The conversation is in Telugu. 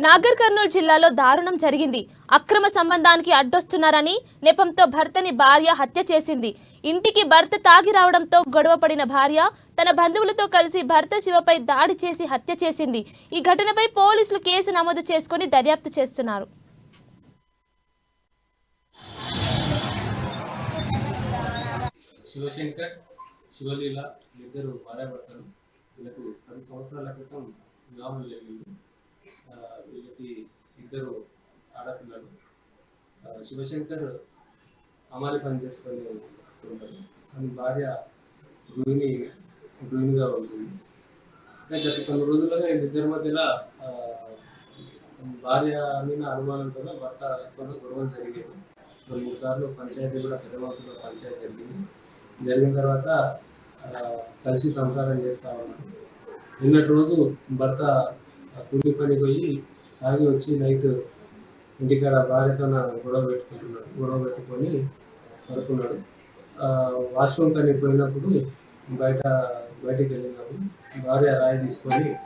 నాగర్ కర్నూలు జిల్లాలో దారుణం జరిగింది. అక్రమ సంబంధానికి అడ్డొస్తున్నారని నెపంతో భర్తని భార్య హత్య చేసింది. ఇంటికి భర్త తాగి రావడంతో గొడవపడిన భార్య తన బంధువులతో కలిసి భర్త శివపై దాడి చేసి హత్య చేసింది. ఈ ఘటనపై పోలీసులు కేసు నమోదు చేసుకుని దర్యాప్తు చేస్తున్నారు. శివశంకర్, శివలీల ఇద్దరు భార్యాభర్తలు. వీళ్ళకు 10 సంవత్సరాల క్రితం వివాహం జరిగింది. వీళ్ళకి ఇద్దరు ఆడపిల్లలు. శివశంకర్ అమాలి పని చేసుకొని ఉంటారు. అని భార్య గృహిణిగా ఉంటుంది. గత కొన్ని రోజులుగా వీళ్ళిద్దరి మధ్యలో భార్య మీద అనుమానంతో భర్త గొడవలు జరిగేది. 2-3 సార్లు పంచాయతీ కూడా పెద్ద మనసులో పంచాయతీ జరిగిన తర్వాత కలిసి సంసారం చేస్తూ ఉన్నారు. నిన్నటి రోజు భర్త కూలి పని పోయి తాగి వచ్చి నైట్ ఇంటికాడ భార్యతో గొడవ పెట్టుకొని పడుకున్నాడు. వాష్రూమ్ కానీ పోయినప్పుడు బయటికి వెళ్ళినప్పుడు భార్య రాయి తీసుకొని